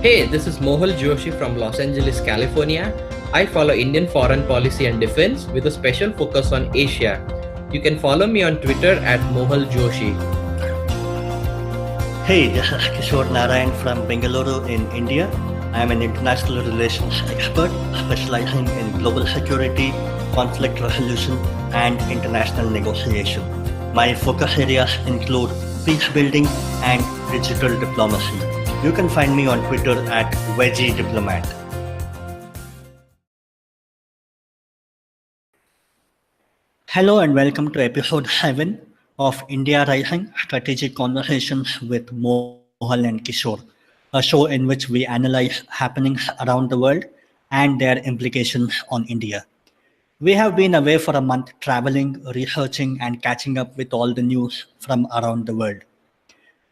Hey, this is Mohal Joshi from Los Angeles, California. I follow Indian foreign policy and defense with a special focus on Asia. You can follow me on Twitter at Mohal Joshi. Hey, this is Kishor from Bengaluru in India. I am an international relations expert specializing in global security, conflict resolution, and international negotiation. My focus areas include peace building and digital diplomacy. You can find me on Twitter at Veggie Diplomat. Hello and welcome to episode 7 of India Rising Strategic Conversations with Mohal and Kishor, a show in which we analyze happenings around the world and their implications on India. We have been away for a month traveling, researching, and catching up with all the news from around the world.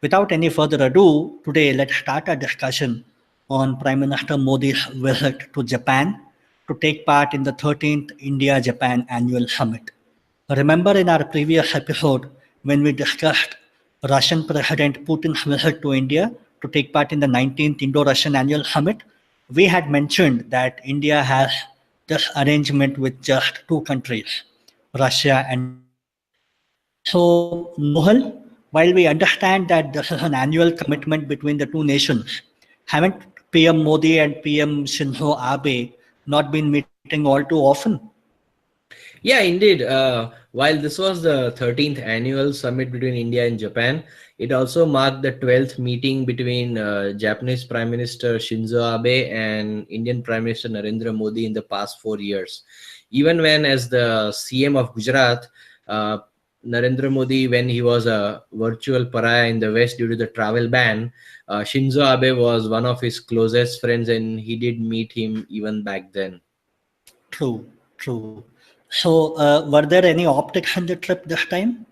Without any further ado, today let's start a discussion on Prime Minister Modi's visit to Japan to take part in the 13th India-Japan Annual Summit. Remember in our previous episode when we discussed Russian President Putin's visit to India to take part in the 19th Indo-Russian Annual Summit, we had mentioned that India has this arrangement with just two countries, Russia and Japan. So, Mohal, while we understand that this is an annual commitment between the two nations, haven't PM Modi and PM Shinzo Abe not been meeting all too often? Yeah, indeed. While this was the 13th annual summit between India and Japan, it also marked the 12th meeting between Japanese Prime Minister Shinzo Abe and Indian Prime Minister Narendra Modi in the past 4 years. Even when, as the CM of Gujarat, Narendra Modi, when he was a virtual pariah in the West due to the travel ban, Shinzo Abe was one of his closest friends and he did meet him even back then. True. So, were there any optics in the trip this time?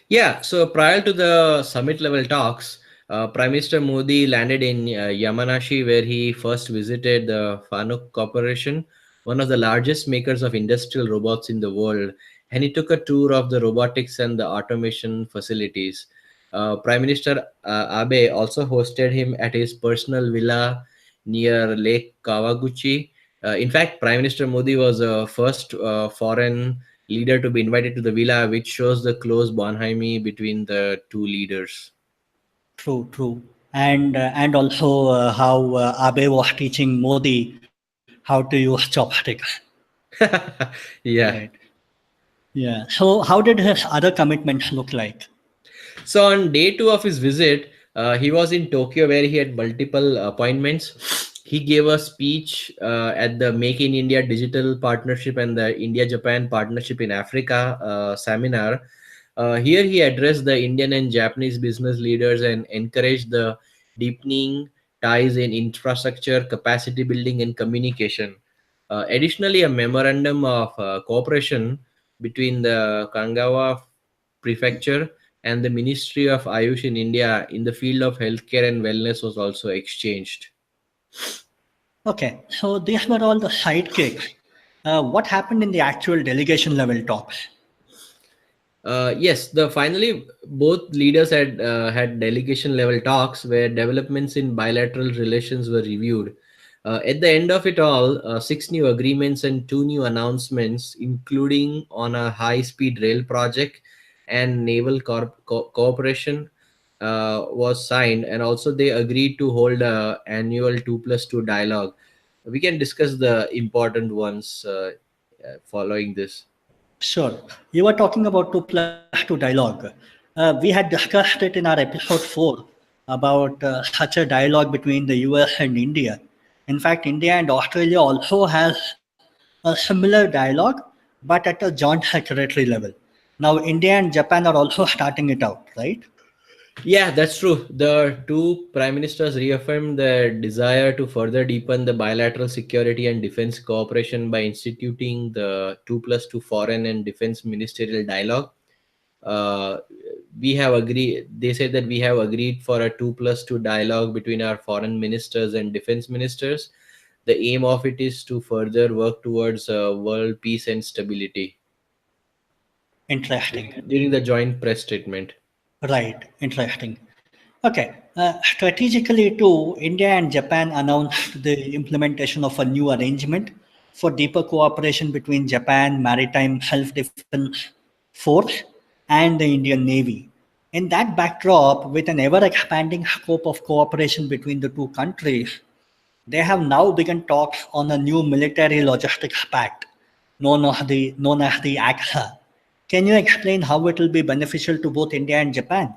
Yeah, so prior to the summit level talks, Prime Minister Modi landed in Yamanashi, where he first visited the Fanuc Corporation, one of the largest makers of industrial robots in the world, and he took a tour of the robotics and the automation facilities. Prime Minister Abe also hosted him at his personal villa near Lake Kawaguchi. In fact, Prime Minister Modi was the first foreign leader to be invited to the villa, which shows the close bonhomie between the two leaders. True. And also how Abe was teaching Modi how to use chopsticks. Yeah. Right. Yeah. So, how did his other commitments look like? So on day 2 of his visit, he was in Tokyo where he had multiple appointments. He gave a speech at the Make in India Digital Partnership and the India-Japan Partnership in Africa seminar. Here he addressed the Indian and Japanese business leaders and encouraged the deepening ties in infrastructure, capacity building, and communication. Additionally, a memorandum of cooperation between the Kanagawa Prefecture and the Ministry of Ayush in India in the field of healthcare and wellness was also exchanged. Okay. So, these were all the sidekicks. What happened in the actual delegation level talks? Yes, the finally both leaders had delegation level talks where developments in bilateral relations were reviewed. At the end of it all, 6 new agreements and 2 new announcements, including on a high-speed rail project and naval cooperation, was signed, and also they agreed to hold a annual 2+2 dialogue. We can discuss the important ones following this. Sure. You were talking about 2+2 dialogue. We had discussed it in our episode 4 about such a dialogue between the US and India. In fact, India and Australia also has a similar dialogue, but at a joint secretary level. Now, India and Japan are also starting it out, right? Yeah, that's true. The two prime ministers reaffirmed their desire to further deepen the bilateral security and defense cooperation by instituting the 2+2 foreign and defense ministerial dialogue. Uh, we have agreed, they said that we have agreed for a 2+2 dialogue between our foreign ministers and defense ministers. The aim of it is to further work towards world peace and stability Interesting. during the joint press statement. Right. Interesting. Okay. Strategically, too, India and Japan announced the implementation of a new arrangement for deeper cooperation between Japan Maritime Self Defense Force and the Indian Navy. In that backdrop, with an ever expanding scope of cooperation between the two countries, they have now begun talks on a new military logistics pact known as the ACSA. Can you explain how it will be beneficial to both India and Japan?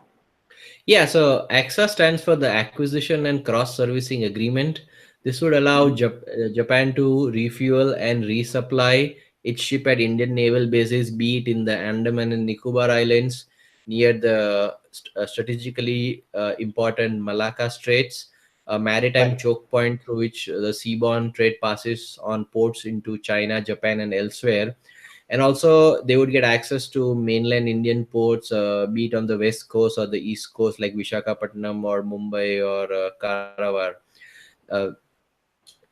Yeah, so AXA stands for the Acquisition and Cross Servicing Agreement. This would allow Japan to refuel and resupply its ship at Indian naval bases, be it in the Andaman and Nicobar Islands near the strategically important Malacca Straits, a maritime Right. choke point through which the seaborne trade passes on ports into China, Japan, and elsewhere. And also they would get access to mainland Indian ports, be it on the west coast or the east coast, like Vishakhapatnam or Mumbai or Karavar. uh,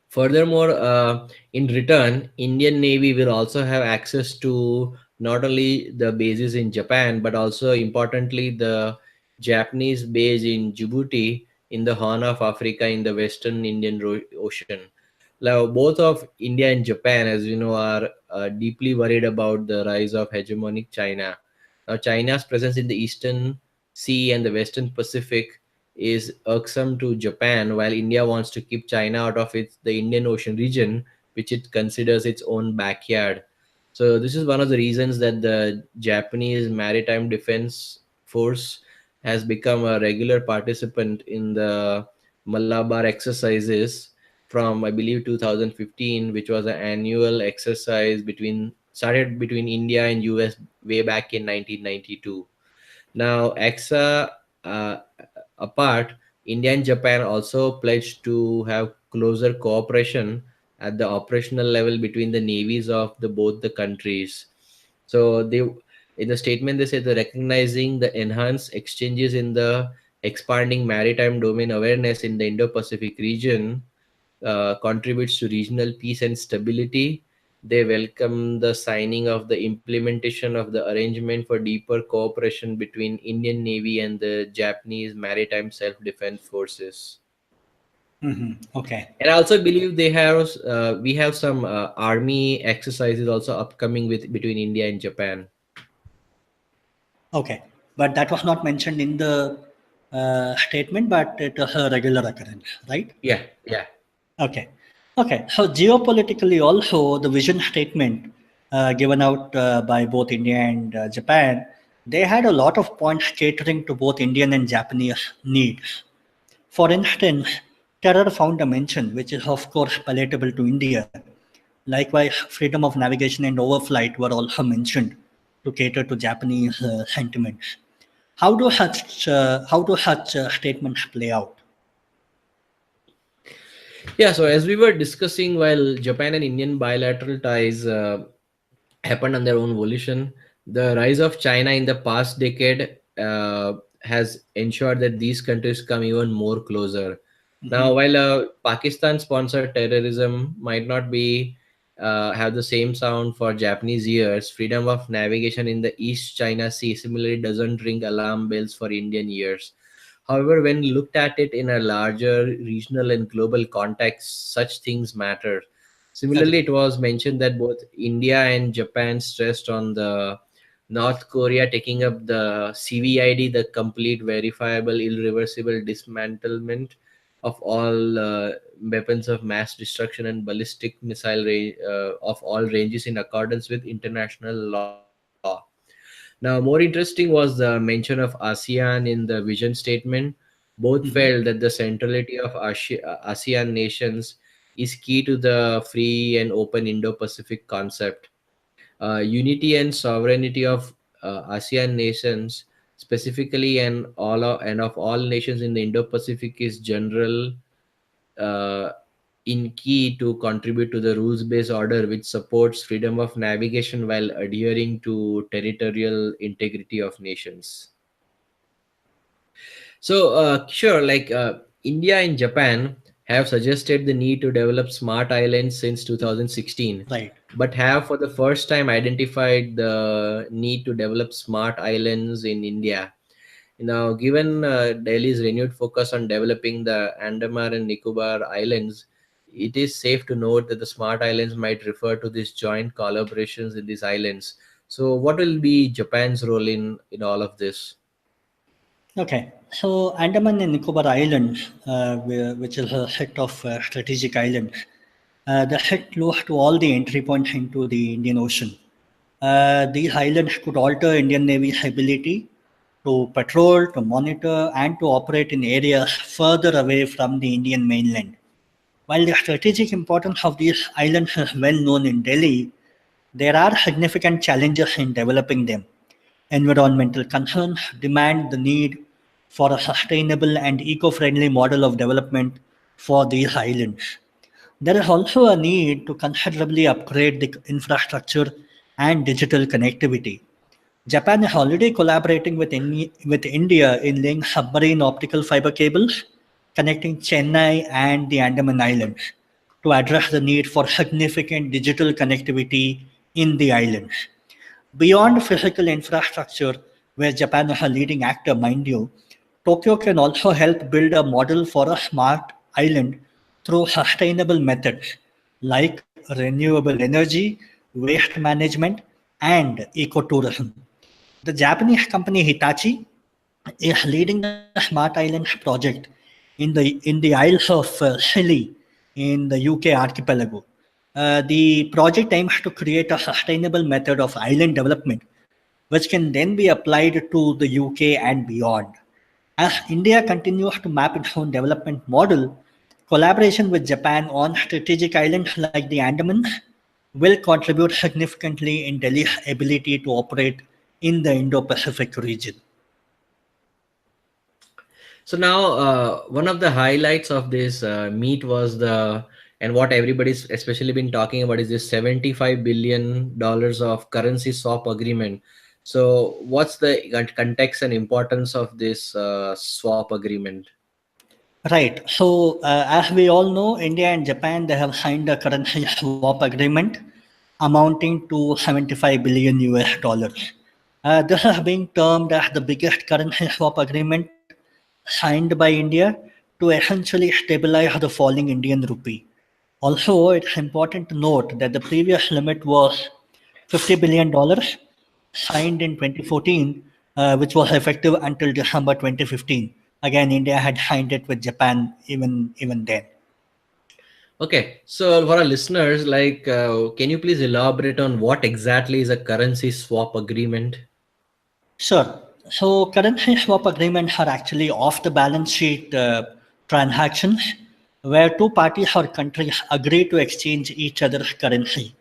Furthermore, in return, Indian Navy will also have access to not only the bases in Japan, but also importantly the Japanese base in Djibouti in the Horn of Africa in the Western Indian Ocean. Now, both of India and Japan, as you know, are deeply worried about the rise of hegemonic China. Now, China's presence in the Eastern Sea and the Western Pacific is irksome to Japan, while India wants to keep China out of the Indian Ocean region, which it considers its own backyard. So this is one of the reasons that the Japanese Maritime Defense Force has become a regular participant in the Malabar exercises from, I believe, 2015, which was an annual exercise between India and US way back in 1992. Now, EXA apart, India and Japan also pledged to have closer cooperation at the operational level between the navies of the both the countries. So they, in the statement, they said, the recognizing the enhanced exchanges in the expanding maritime domain awareness in the Indo-Pacific region contributes to regional peace and stability. They welcome the signing of the implementation of the arrangement for deeper cooperation between Indian Navy and the Japanese Maritime Self-Defense Forces. Okay. And I also believe we have some army exercises also upcoming with between India and Japan. Okay. But that was not mentioned in the statement, but it is a regular occurrence, right? Yeah, yeah. Okay. Okay. So geopolitically, also the vision statement given out by both India and Japan, they had a lot of points catering to both Indian and Japanese needs. For instance, terror found a mention, which is of course palatable to India. Likewise, freedom of navigation and overflight were also mentioned to cater to Japanese sentiments. How do such statements play out? Yeah, so as we were discussing, while Japan and Indian bilateral ties happened on their own volition, the rise of China in the past decade has ensured that these countries come even more closer. Now, while Pakistan-sponsored terrorism might not be have the same sound for Japanese ears, freedom of navigation in the East China Sea similarly doesn't ring alarm bells for Indian ears. However, when looked at it in a larger regional and global context, such things matter. Similarly, Agree. it was mentioned that both India and Japan stressed on the North Korea taking up the CVID, the complete verifiable irreversible dismantlement of all weapons of mass destruction and ballistic missile of all ranges in accordance with international law. Now, more interesting was the mention of ASEAN in the vision statement. Both felt that the centrality of ASEAN nations is key to the free and open Indo-Pacific concept. Unity and sovereignty of ASEAN nations, specifically and of all nations in the Indo-Pacific, is general uh, in key to contribute to the rules-based order, which supports freedom of navigation while adhering to territorial integrity of nations. So, sure, like India and Japan have suggested the need to develop smart islands since 2016, Right. but have for the first time identified the need to develop smart islands in India. Now, given Delhi's renewed focus on developing the Andaman and Nicobar Islands, it is safe to note that the Smart Islands might refer to these joint collaborations in these islands. So, what will be Japan's role in all of this? Okay, so Andaman and Nicobar Islands, which is a set of strategic islands, the set close to all the entry points into the Indian Ocean. These islands could alter Indian Navy's ability to patrol, to monitor, and to operate in areas further away from the Indian mainland. While the strategic importance of these islands is well known in Delhi, there are significant challenges in developing them. Environmental concerns demand the need for a sustainable and eco friendly model of development for these islands. There is also a need to considerably upgrade the infrastructure and digital connectivity. Japan is already collaborating with India in laying submarine optical fiber cables connecting Chennai and the Andaman Islands to address the need for significant digital connectivity in the islands. Beyond physical infrastructure, where Japan is a leading actor, mind you, Tokyo can also help build a model for a smart island through sustainable methods like renewable energy, waste management, and ecotourism. The Japanese company Hitachi is leading the Smart Islands project in the Isles of Scilly in the UK archipelago. The project aims to create a sustainable method of island development, which can then be applied to the UK and beyond. As India continues to map its own development model, collaboration with Japan on strategic islands like the Andamans will contribute significantly in Delhi's ability to operate in the Indo Pacific region. So now, one of the highlights of this meet was and what everybody's especially been talking about is this $75 billion of currency swap agreement. So, what's the context and importance of this swap agreement? Right. So, as we all know, India and Japan they have signed a currency swap agreement amounting to 75 billion US dollars. This is being termed as the biggest currency swap agreement signed by India to essentially stabilize the falling Indian rupee. Also, it's important to note that the previous limit was $50 billion signed in 2014, which was effective until December 2015. Again, India had signed it with Japan even then. Okay, so for our listeners, can you please elaborate on what exactly is a currency swap agreement? Sure. So currency swap agreements are actually off the balance sheet transactions where two parties or countries agree to exchange each other's currency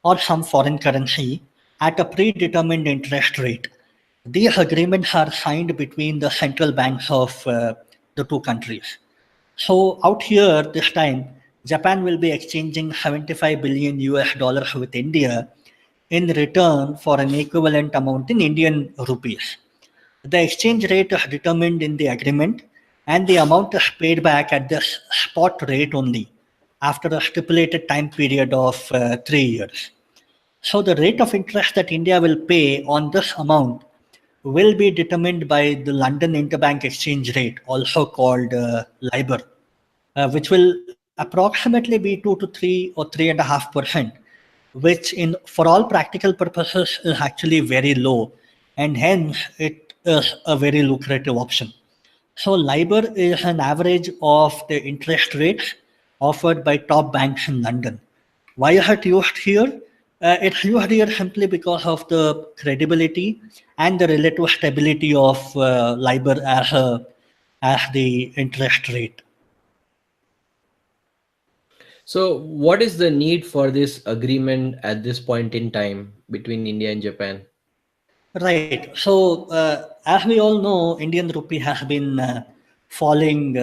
or some foreign currency at a predetermined interest rate. These agreements are signed between the central banks of the two countries. So out here this time, Japan will be exchanging 75 billion US dollars with India in return for an equivalent amount in Indian rupees. The exchange rate is determined in the agreement and the amount is paid back at the spot rate only after a stipulated time period of 3 years. So the rate of interest that India will pay on this amount will be determined by the London Interbank Exchange Rate, also called LIBOR, which will approximately be 2 to 3 or 3.5%, which for all practical purposes is actually very low, and hence it is a very lucrative option. So LIBOR is an average of the interest rates offered by top banks in London. Why is it used here? It's used here simply because of the credibility and the relative stability of LIBOR as the interest rate. So, what is the need for this agreement at this point in time between India and Japan? Right. So, as we all know, Indian rupee has been falling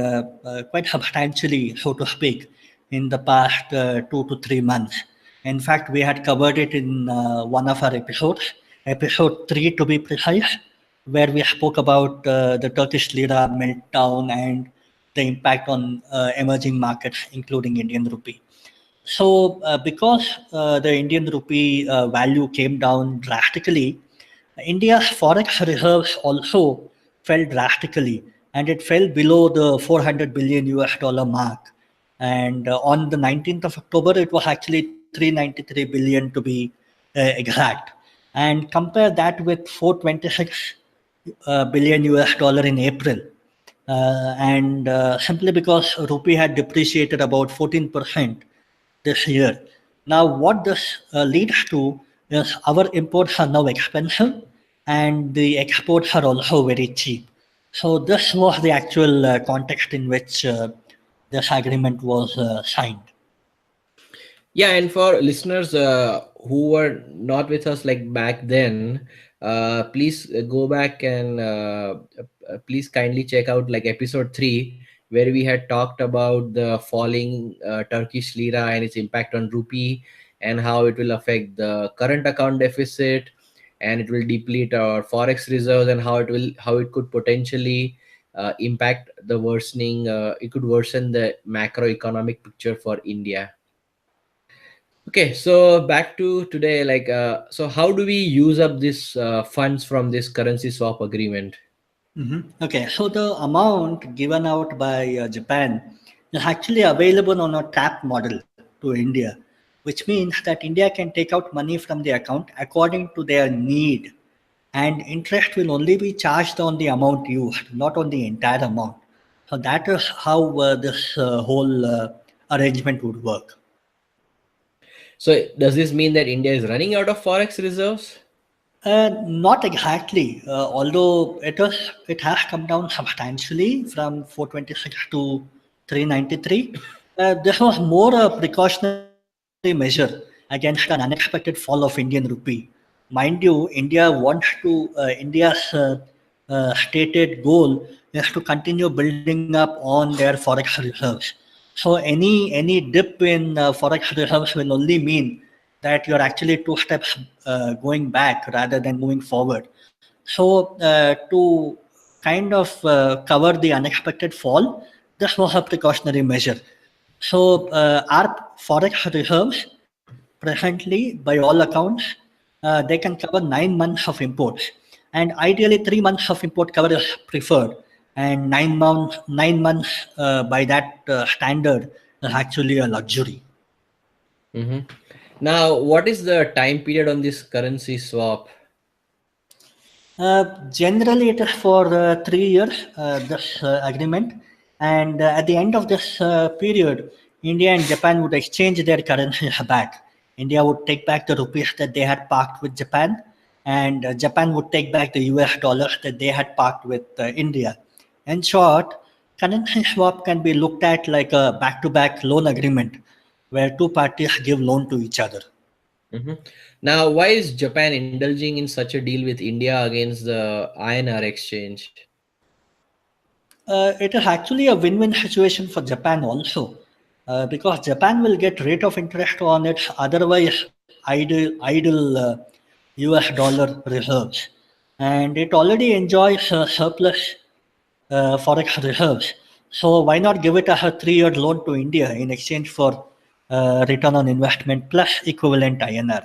quite substantially, so to speak, in the past 2 to 3 months. In fact, we had covered it in one of our episodes, episode 3 to be precise, where we spoke about the Turkish lira meltdown and the impact on emerging markets, including Indian rupee. So, because the Indian rupee value came down drastically, India's forex reserves also fell drastically, and it fell below the 400 billion US dollar mark. And on the 19th of October, it was actually 393 billion to be exact. And compare that with 426 billion US dollar in April. And simply because rupee had depreciated about 14% this year. Now, what this leads to is our imports are now expensive and the exports are also very cheap. So, this was the actual context in which this agreement was signed. Yeah, and for listeners who were not with us like back then, please go back and please kindly check out like episode 3, where we had talked about the falling Turkish lira and its impact on rupee, and how it will affect the current account deficit, and it will deplete our forex reserves, and how it could potentially impact the worsening, it could worsen the macroeconomic picture for India. Okay, so back to today, like, so how do we use up this funds from this currency swap agreement? Okay, so the amount given out by Japan is actually available on a tap model to India, which means that India can take out money from the account according to their need, and interest will only be charged on the amount used, not on the entire amount. So that is how this whole arrangement would work. So does this mean that India is running out of forex reserves? Not exactly, although it has come down substantially from 426 to 393. This was more a precautionary measure against an unexpected fall of Indian rupee. Mind you, India wants to India's stated goal is to continue building up on their forex reserves. So any dip in forex reserves will only mean that you're actually two steps going back rather than moving forward. So to kind of cover the unexpected fall, this was a precautionary measure. So our forex reserves presently, by all accounts, they can cover 9 months of imports, and ideally 3 months of import cover is preferred. And 9 months by that standard is actually a luxury. Hmm. Now, what is the time period on this currency swap? Generally, it is for 3 years, this agreement. And at the end of this period, India and Japan would exchange their currencies back. India would take back the rupees that they had parked with Japan, and Japan would take back the US dollars that they had parked with India. In short, currency swap can be looked at like a back to back loan agreement where two parties give loan to each other. Hmm. Now, why is Japan indulging in such a deal with India against the INR exchange? It is actually a win-win situation for Japan also, because Japan will get rate of interest on its otherwise idle US dollar reserves, and it already enjoys surplus forex reserves. So why not give it as a 3-year loan to India in exchange for return on investment plus equivalent INR?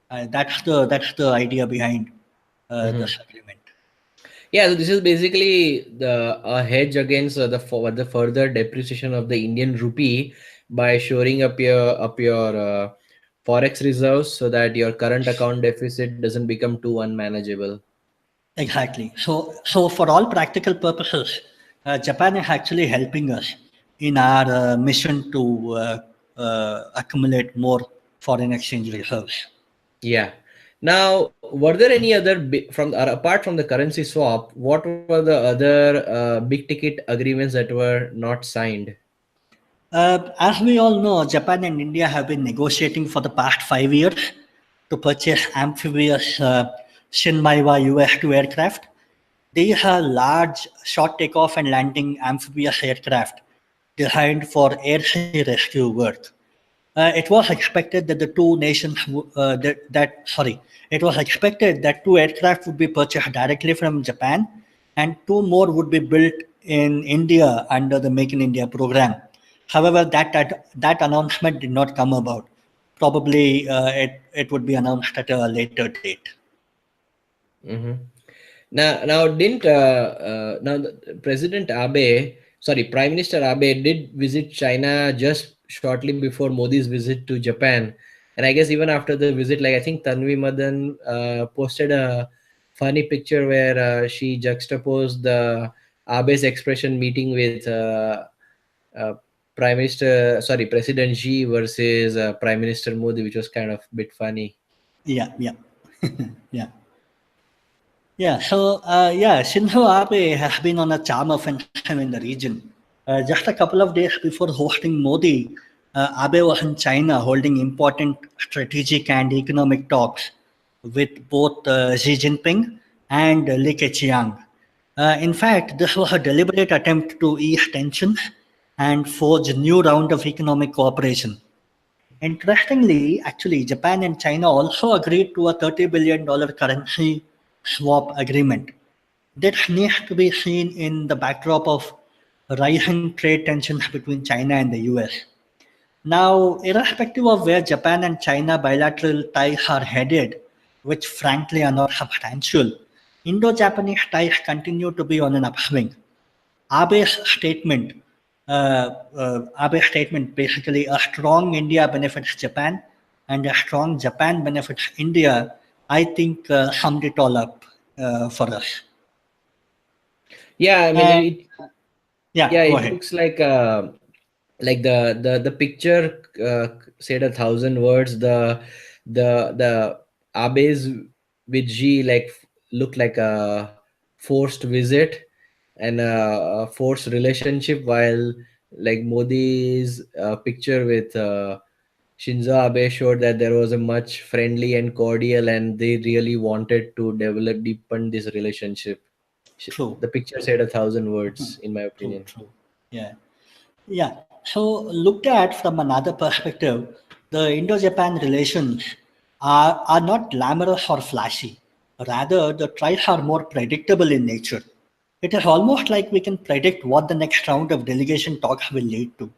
That's the idea behind Hmm. this agreement. Yeah, so this is basically the a hedge against the further depreciation of the Indian rupee by shoring up your forex reserves so that your current account deficit doesn't become too unmanageable. Exactly. So for all practical purposes, Japan is actually helping us in our mission to accumulate more foreign exchange reserves. Yeah. Now, were there any other apart from the currency swap? What were the other big ticket agreements that were not signed? As we all know, Japan and India have been negotiating for the past 5 years to purchase amphibious Shinmaiwa US-2 aircraft. These are large, short takeoff and landing amphibious aircraft designed for air sea rescue work. It was expected that the two nations it was expected that two aircraft would be purchased directly from Japan, and two more would be built in India under the Make in India program. However, that announcement did not come about. Probably it would be announced at a later date. Hmm. Now didn't now President Abe, sorry, Prime Minister Abe did visit China just shortly before Modi's visit to Japan, and I guess even after the visit, like I think Tanvi Madan posted a funny picture where she juxtaposed the Abe's expression meeting with uh, President Xi versus Prime Minister Modi, which was kind of a bit funny. Yeah, yeah, yeah. Yeah, so Shinzo Abe has been on a charm offensive in the region. Just a couple of days before hosting Modi, Abe was in China holding important strategic and economic talks with both Xi Jinping and Li Keqiang. In fact, this was a deliberate attempt to ease tensions and forge a new round of economic cooperation. Interestingly, actually, Japan and China also agreed to a $30 billion currency swap agreement. This needs to be seen in the backdrop of rising trade tensions between China and the US. Now, irrespective of where Japan and China bilateral ties are headed, which frankly are not substantial, Indo Japanese ties continue to be on an upswing. Abe's statement, Abe's statement basically a strong India benefits Japan and a strong Japan benefits India, I think summed it all up for us. Yeah, I mean Uh, yeah, yeah, go it ahead. looks like the picture said a thousand words. The Abe's with G like looked like a forced visit and a forced relationship, while like Modi's picture with Shinzo Abe showed that there was a much friendly and cordial, and they really wanted to develop deepen this relationship. True, The picture said a thousand words, in my true, opinion. true. Yeah. Yeah. So, looked at from another perspective, the Indo Japan relations are not glamorous or flashy. Rather, the ties are more predictable in nature. It is almost like we can predict what the next round of delegation talks will lead to.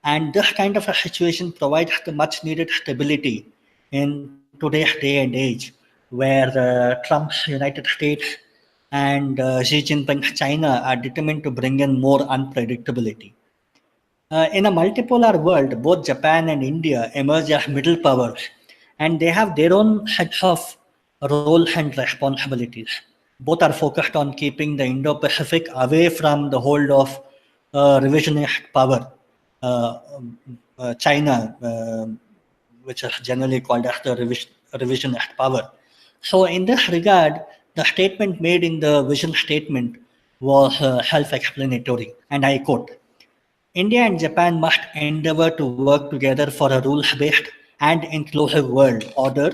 And this kind of a situation provides the much needed stability in today's day and age, where Trump's United States and Xi Jinping's China are determined to bring in more unpredictability. In a multipolar world, both Japan and India emerge as middle powers, and they have their own sets of roles and responsibilities. Both are focused on keeping the Indo Pacific away from the hold of revisionist power, uh, China, which is generally called as the revisionist power. So, in this regard, the statement made in the vision statement was self explanatory, and I quote: India and Japan must endeavor to work together for a rules based and inclusive world order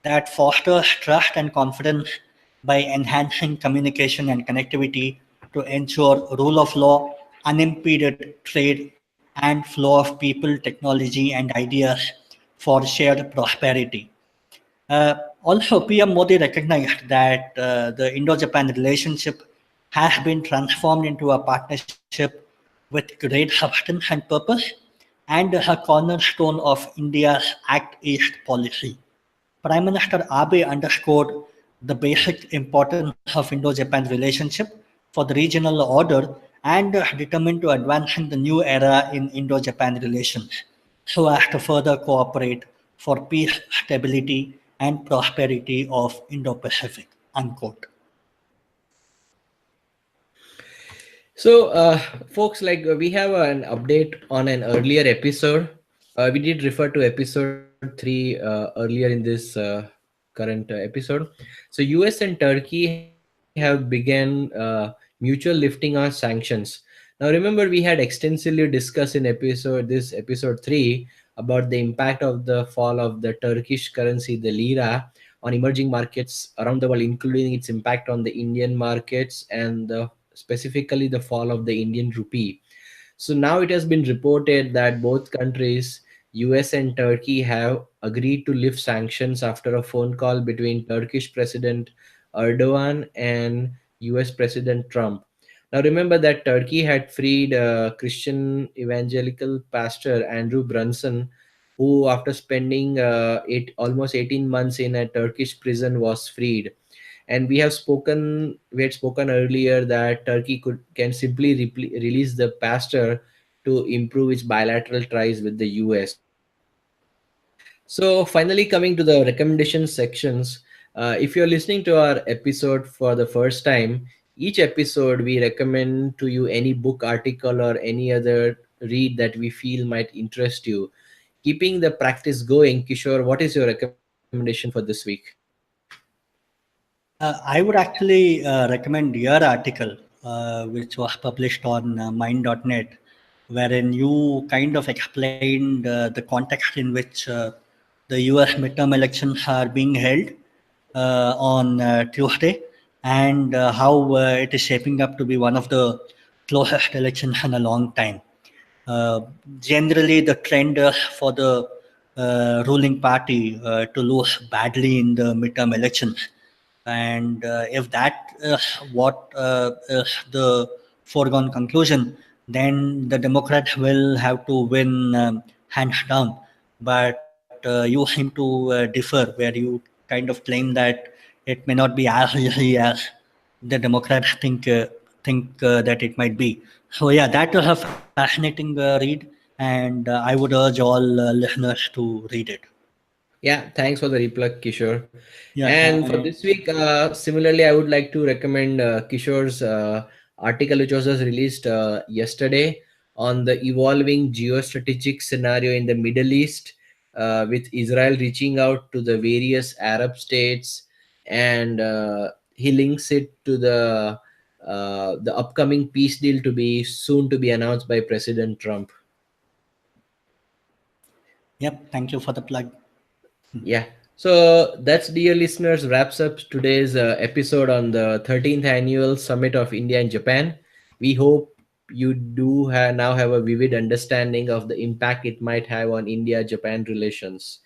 that fosters trust and confidence by enhancing communication and connectivity to ensure rule of law, unimpeded trade, and flow of people, technology, and ideas for shared prosperity. Also, PM Modi recognized that the Indo Japan relationship has been transformed into a partnership with great substance and purpose and a cornerstone of India's Act East policy. Prime Minister Abe underscored the basic importance of Indo Japan relationship for the regional order and determined to advance in the new era in Indo Japan relations so as to further cooperate for peace, stability, and prosperity of Indo Pacific. Unquote. So, folks, like we have an update on an earlier episode. We did refer to episode three earlier in this current episode. So, US and Turkey have begun mutual lifting our sanctions. Now, remember, we had extensively discussed in episode three about the impact of the fall of the Turkish currency, the lira, on emerging markets around the world, including its impact on the Indian markets and specifically the fall of the Indian rupee. So now it has been reported that both countries, US and Turkey, have agreed to lift sanctions after a phone call between Turkish President Erdogan and US President Trump. Now remember that Turkey had freed Christian evangelical pastor Andrew Brunson, who after spending almost 18 months in a Turkish prison was freed. And we had spoken earlier that Turkey can simply release the pastor to improve its bilateral ties with the US. So finally, coming to the recommendation sections, if you're listening to our episode for the first time, each episode we recommend to you any book, article, or any other read that we feel might interest you. Keeping the practice going, Kishore, what is your recommendation for this week? I would actually recommend your article, which was published on mind.net, wherein you kind of explained the context in which the US midterm elections are being held on Tuesday, and how it is shaping up to be one of the closest elections in a long time. Uh, Generally, the trend for the ruling party to lose badly in the midterm elections. And if that is what is the foregone conclusion, then the Democrats will have to win hands down. But you seem to differ, where you kind of claim that it may not be as easy as the Democrats think that it might be. So yeah, that was a fascinating read, and I would urge all listeners to read it. Yeah, thanks for the reply, Kishore. Yeah, And for thanks. this week, similarly, I would like to recommend Kishore's article, which was just released yesterday on the evolving geostrategic scenario in the Middle East, with Israel reaching out to the various Arab states, and he links it to the upcoming peace deal to be soon to be announced by President Trump. Yep, thank you for the plug. Yeah. So that's, dear listeners, wraps up today's episode on the 13th annual Summit of India and Japan. We hope you do now have a vivid understanding of the impact it might have on India Japan relations.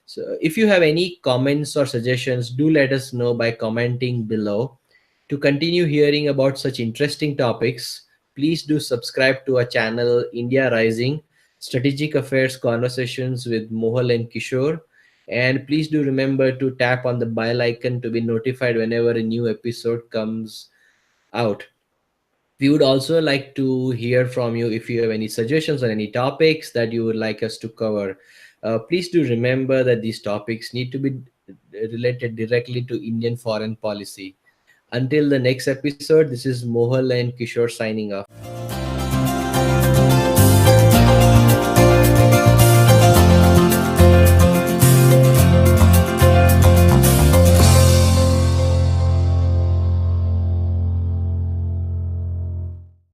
So if you have any comments or suggestions, do let us know by commenting below. To continue hearing about such interesting topics, please do subscribe to our channel India Rising Strategic Affairs Conversations with Mohal and Kishore. And please do remember to tap on the bell icon to be notified whenever a new episode comes out. We would also like to hear from you if you have any suggestions on any topics that you would like us to cover. Please do remember that these topics need to be related directly to Indian foreign policy. Until the next episode, this is Mohal and Kishore signing off.